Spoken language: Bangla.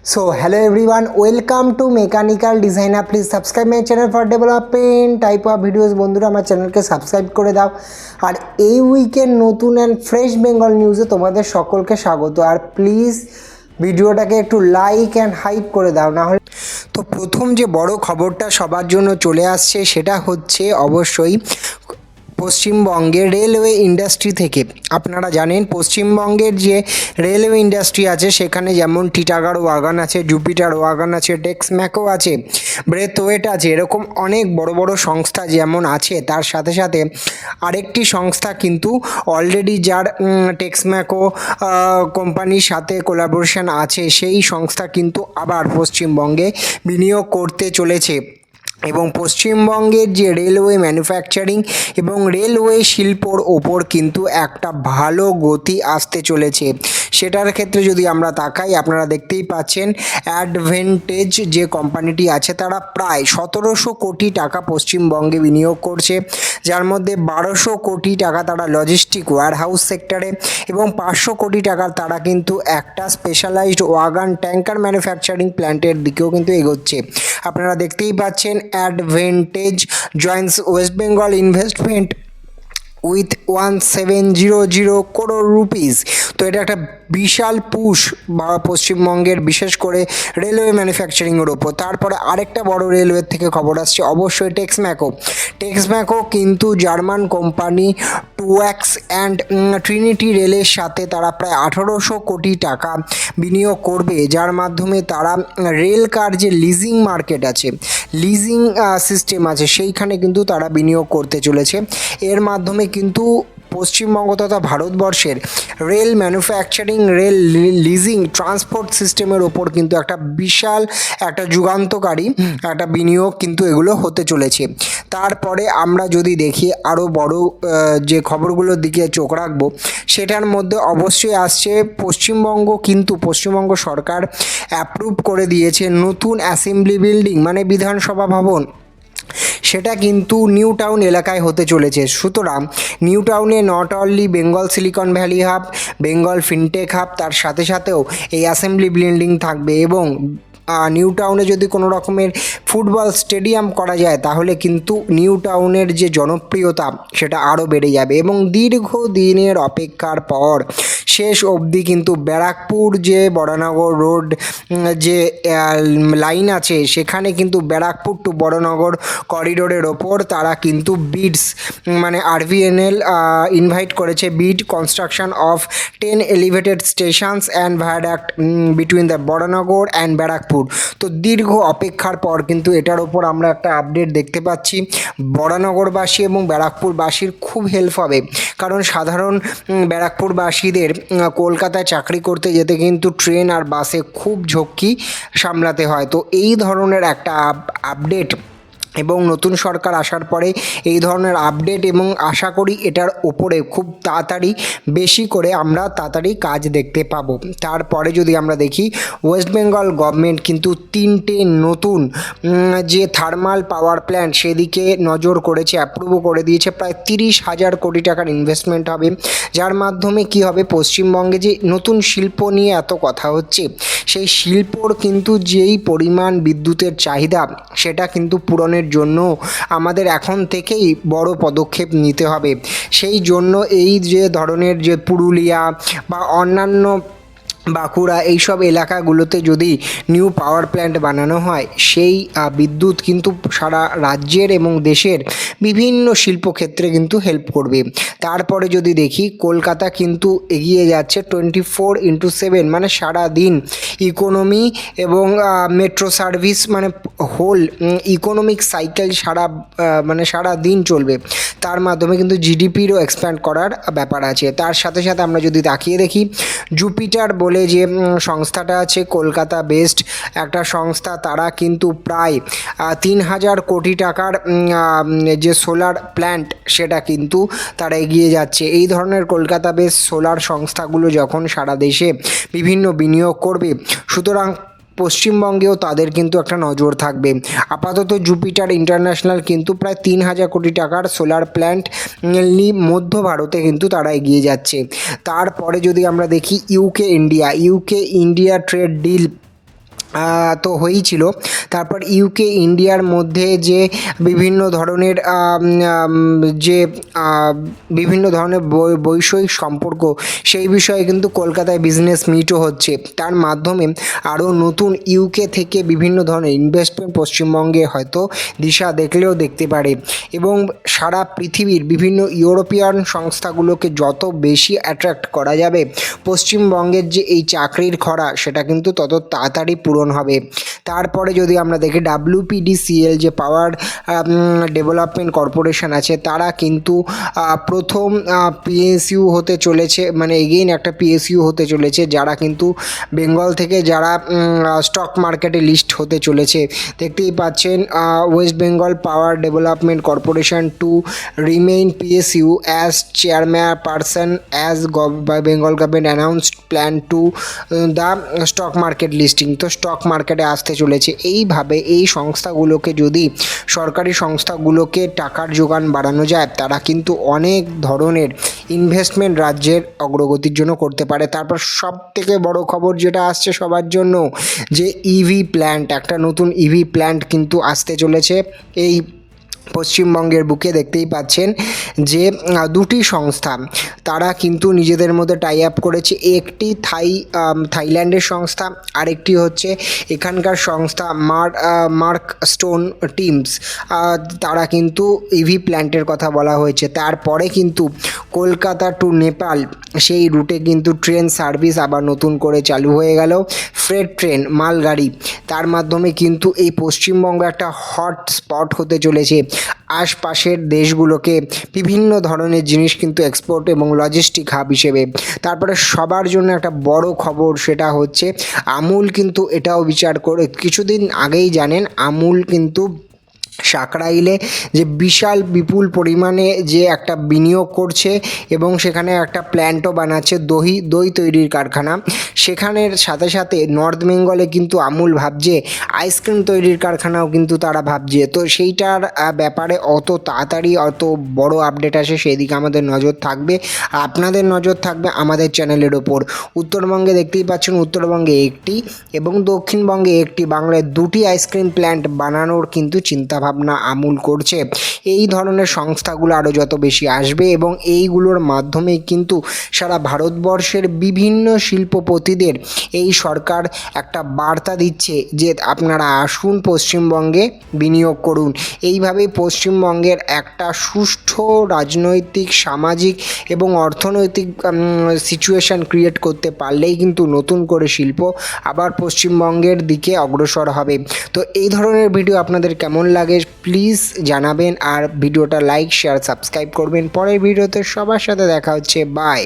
So hello everyone, welcome to Mechanical Designer. Please subscribe my channel for development type of videos. বন্ধুরা আমার চ্যানেলকে সাবস্ক্রাইব করে দাও। আর এই উইকের নতুন অ্যান্ড ফ্রেশ বেঙ্গল নিউজে তোমাদের সকলকে স্বাগত। আর প্লিজ ভিডিওটাকে একটু লাইক অ্যান্ড হাইপ করে দাও, না হলে তো প্রথম যে বড় খবরটা সবার জন্য চলে আসছে সেটা হচ্ছে অবশ্যই পশ্চিমবঙ্গের রেলওয়ে ইন্ডাস্ট্রি থেকে। আপনারা জানেন পশ্চিমবঙ্গের যে রেলওয়ে ইন্ডাস্ট্রি আছে সেখানে যেমন টিটাগড় ওয়াগন আছে, জুপিটার ওয়াগন আছে, টেক্সম্যাকো আছে, ব্রেথওয়েট আছে, এরকম অনেক বড় বড় সংস্থা যেমন আছে, তার সাথে সাথে আরেকটি সংস্থা কিন্তু অলরেডি যার টেক্সম্যাকো কোম্পানির সাথে কোলাবোরেশন আছে, সেই সংস্থা কিন্তু আবার পশ্চিমবঙ্গে বিনিয়োগ করতে চলেছে। এবং পশ্চিমবঙ্গের যে রেলওয়ে ম্যানুফ্যাকচারিং এবং রেলওয়ে শিল্পর ওপর কিন্তু একটা ভালো গতি আসতে চলেছে। সেটার ক্ষেত্রে যদি আমরা তাকাই, আপনারা দেখতেই পাচ্ছেন অ্যাডভেন্টেজ যে কোম্পানিটি আছে তারা প্রায় 1700 কোটি টাকা পশ্চিমবঙ্গে বিনিয়োগ করছে, যার মধ্যে 1200 কোটি টাকা তারা লজিস্টিক ওয়্যারহাউস সেক্টরে এবং 500 কোটি টাকার তারা কিন্তু একটা স্পেশালাইজড ওয়াগন ট্যাঙ্কার ম্যানুফ্যাকচারিং প্ল্যান্টের দিকেও কিন্তু এগোচ্ছে। আপনারা দেখতেই পাচ্ছেন advantage Joints West Bengal investment with 1700 crore rupees. তো এটা একটা বিশাল পুশ বা পশ্চিমবঙ্গের বিশেষ করে রেলওয়ে ম্যানুফ্যাকচারিংয়ের ওপর। তারপরে আরেকটা বড় রেলওয়ের থেকে খবর আসছে অবশ্যই টেক্সম্যাকো কিন্তু জার্মান কোম্পানি টুয়াক্স অ্যান্ড ট্রিনিটি রেলের সাথে তারা প্রায় 1800 কোটি টাকা বিনিয়োগ করবে, যার মাধ্যমে তারা রেল কার যে লিজিং মার্কেট আছে, লিজিং সিস্টেম আছে, সেইখানে কিন্তু তারা বিনিয়োগ করতে চলেছে। এর মাধ্যমে কিন্তু পশ্চিমবঙ্গ তথা ভারতবর্ষের rail manufacturing, rail leasing, transport সিস্টেমের ওপর কিন্তু একটা বিশাল একটা যুগান্তকারী একটা বিনিয়োগ কিন্তু এগুলো হতে চলেছে। তারপরে আমরা যদি দেখি আরও বড় যে খবরগুলোর দিকে চোখ রাখবো, সেটার মধ্যে অবশ্যই আসছে পশ্চিমবঙ্গ সরকার অ্যাপ্রুভ করে দিয়েছে নতুন অ্যাসেম্বলি বিল্ডিং মানে বিধানসভা ভবন, সেটা কিন্তু নিউ টাউন এলাকায় হতে চলেছে। সুতরাং নিউ টাউনে not only Bengal Silicon Valley hub, Bengal fintech hub, তার সাথে সাথেও এই অ্যাসেম্বলি বিল্ডিং থাকবে। এবং নিউ টাউনে যদি কোনো রকমের ফুটবল স্টেডিয়াম করা যায় তাহলে কিন্তু নিউ টাউনের যে জনপ্রিয়তা সেটা আরও বেড়ে যাবে। এবং দীর্ঘদিনের অপেক্ষার পর শেষ অবধি কিন্তু ব্যারাকপুর যে বরানগর রোড যে লাইন আছে, সেখানে কিন্তু ব্যারাকপুর টু বরানগর করিডোরের ওপর তারা কিন্তু বিডস মানে আরভিএনএল ইনভাইট করেছে, bid construction of 10 elevated stations and viaduct between the Baranagar and Barrackpore. তো দীর্ঘ অপেক্ষার পর কিন্তু এটার ওপর আমরা একটা আপডেট দেখতে পাচ্ছি। বরানগরবাসী এবং ব্যারাকপুরবাসীর খুব হেল্প হবে, কারণ সাধারণ ব্যারাকপুরবাসীদের কলকাতায় চাকরি করতে যেতে কিন্তু ট্রেন আর বাসে খুব ঝক্কি সামলাতে হয়। তো এই ধরনের একটা আপডেট এবং নতুন সরকার আসার পরে এই ধরনের আপডেট, এবং আশা করি এটার ওপরে খুব তাড়াতাড়ি বেশি করে আমরা তাড়াতাড়ি কাজ দেখতে পাবো। তারপরে যদি আমরা দেখি, ওয়েস্ট বেঙ্গল গভর্নমেন্ট কিন্তু 3টে নতুন যে থার্মাল পাওয়ার প্ল্যান্ট সেদিকে নজর করেছে, অ্যাপ্রুভও করে দিয়েছে। প্রায় 30,000 কোটি টাকার ইনভেস্টমেন্ট হবে, যার মাধ্যমে কি হবে, পশ্চিমবঙ্গে যে নতুন শিল্প নিয়ে এত কথা হচ্ছে, সেই শিল্পর কিন্তু যেই পরিমাণ বিদ্যুতের চাহিদা সেটা কিন্তু পূরণের জন্য আমাদের এখন থেকেই বড় পদক্ষেপ নিতে হবে। সেই জন্য এই যে ধরনের যে পুরুলিয়া বা অন্যান্য বাঁকুড়া এইসব এলাকাগুলোতে যদি নিউ পাওয়ার প্ল্যান্ট বানানো হয়, সেই বিদ্যুৎ কিন্তু সারা রাজ্যের এবং দেশের বিভিন্ন শিল্পক্ষেত্রে কিন্তু হেল্প করবে। তারপরে যদি দেখি, কলকাতা কিন্তু এগিয়ে যাচ্ছে 24/7 মানে সারা দিন ইকোনমি এবং মেট্রো সার্ভিস মানে হোল ইকোনমিক সাইকেল সারা দিন চলবে। তার মাধ্যমে কিন্তু জিডিপিরও এক্সপ্যান্ড করার ব্যাপার আছে। তার সাথে সাথে আমরা যদি তাকিয়ে দেখি, জুপিটার বলে যে সংস্থাটা আছে, কলকাতা বেসড একটা সংস্থা, তারা কিন্তু প্রায় 3000 কোটি টাকার যে সোলার প্ল্যান্ট সেটা কিন্তু তারা এগিয়ে যাচ্ছে। এই ধরনের কলকাতা বেসড সোলার সংস্থাগুলো যখন সারা দেশে বিভিন্ন বিনিয়োগ করবে, সুতরাং পশ্চিমবঙ্গেও তাদের কিন্তু একটা নজর থাকবে। আপাতত জুপিটার ইন্টারন্যাশনাল কিন্তু প্রায় 3000 কোটি টাকার সোলার প্ল্যান্ট মধ্য ভারতে কিন্তু তারা এগিয়ে যাচ্ছে। তারপরে যদি আমরা দেখি ইউকে ইন্ডিয়া ট্রেড ডিল তো হয়েইছিল। তারপর ইউকে ইন্ডিয়ার মধ্যে যে বিভিন্ন ধরনের যে বিভিন্ন ধরনের বৈষয়িক সম্পর্ক, সেই বিষয়ে কিন্তু কলকাতায় বিজনেস মিটও হচ্ছে। তার মাধ্যমে আরও নতুন ইউকে থেকে বিভিন্ন ধরনের ইনভেস্টমেন্ট পশ্চিমবঙ্গে হয়তো দিশা দেখলেও দেখতে পারে, এবং সারা পৃথিবীর বিভিন্ন ইউরোপিয়ান সংস্থাগুলোকে যত বেশি অ্যাট্রাক্ট করা যাবে, পশ্চিমবঙ্গের যে এই চাকরির খরা সেটা কিন্তু তত তাড়াতাড়ি পূরণ হবে। তারপরে যদি আমরা দেখি WPDCL যে পাওয়ার ডেভেলপমেন্ট কর্পোরেশন আছে, তারা কিন্তু প্রথম PSU হতে চলেছে, মানে এগেইন একটা PSU হতে চলেছে, যারা কিন্তু বেঙ্গল থেকে যারা স্টক মার্কেটে লিস্ট হতে চলেছে। দেখতেই পাচ্ছেন West Bengal power development corporation to remain PSU as chairman as Bengal government announced plan to the stock market listing. তো স্টক মার্কেটে আসতে চলেছে। এইভাবে এই সংস্থাগুলোকে যদি সরকারি সংস্থাগুলোকে টাকার যোগান বাড়ানো যায়, তারা কিন্তু অনেক ধরনের ইনভেস্টমেন্ট রাজ্যের অগ্রগতির জন্য করতে পারে। তারপর সব থেকে বড় খবর যেটা আসছে সবার জন্য, যে ইভি প্ল্যান্ট, একটা নতুন ইভি প্ল্যান্ট কিন্তু আসতে চলেছে এই পশ্চিমবঙ্গের বুকে। দেখতেই পাচ্ছেন যে দুটি সংস্থা তারা কিন্তু নিজেদের মধ্যে টাই আপ করেছে। একটি থাইল্যান্ডের সংস্থা, আরেকটি হচ্ছে এখানকার সংস্থা মার্ক স্টোন টিমস। তারা কিন্তু ইভি প্ল্যান্টের কথা বলা হয়েছে। তারপরে কিন্তু কলকাতা টু নেপাল সেই রুটে কিন্তু ট্রেন সার্ভিস আবার নতুন করে চালু হয়ে গেল, ফ্রেড ট্রেন, মালগাড়ি। তার মাধ্যমে কিন্তু এই পশ্চিমবঙ্গ একটা হট স্পট হতে চলেছে। আশপাশের দেশগুলোকে বিভিন্ন ধরনের জিনিস কিন্তু এক্সপোর্ট এবং লজিস্টিক হাব হিসেবে। তারপরে সবার জন্য একটা বড় খবর, সেটা হচ্ছে আমুল কিন্তু এটাও বিচার করে, কিছুদিন আগেই জানেন আমুল কিন্তু সাকরাইলে যে বিশাল বিপুল পরিমাণে যে একটা বিনিয়োগ করছে, এবং সেখানে একটা প্ল্যান্টও বানাচ্ছে দই তৈরির কারখানা। সেখানের সাথে সাথে নর্থ বেঙ্গলে কিন্তু আমুল ভাবছে আইসক্রিম তৈরির কারখানাও কিন্তু তারা ভাবছে। তো সেইটার ব্যাপারে অত তাড়াতাড়ি অত বড় আপডেট আসে সেই দিকে আমাদের নজর থাকবে, আপনাদের নজর থাকবে আমাদের চ্যানেলের ওপর। উত্তরবঙ্গে দেখতেই পাচ্ছেন, উত্তরবঙ্গে একটি এবং দক্ষিণবঙ্গে একটি, বাংলায় দুটি আইসক্রিম প্ল্যান্ট বানানোর কিন্তু চিন্তাভাবনা আমুল করছে। এই ধরনের সংস্থাগুলো আরও যত বেশি আসবে, এবং এইগুলোর মাধ্যমেই কিন্তু সারা ভারতবর্ষের বিভিন্ন শিল্পপতিদের এই সরকার একটা বার্তা দিচ্ছে যে আপনারা আসুন পশ্চিমবঙ্গে বিনিয়োগ করুন। এইভাবেই পশ্চিমবঙ্গের একটা সুষ্ঠু রাজনৈতিক, সামাজিক এবং অর্থনৈতিক সিচুয়েশান ক্রিয়েট করতে পারলেই কিন্তু নতুন করে শিল্প আবার পশ্চিমবঙ্গের দিকে অগ্রসর হবে। তো এই ধরনের ভিডিও আপনাদের কেমন লাগে প্লিজ জানাবেন, আর ভিডিওটা লাইক, শেয়ার, সাবস্ক্রাইব করবেন। পরের ভিডিওতে সবার সাথে দেখা হচ্ছে, বাই।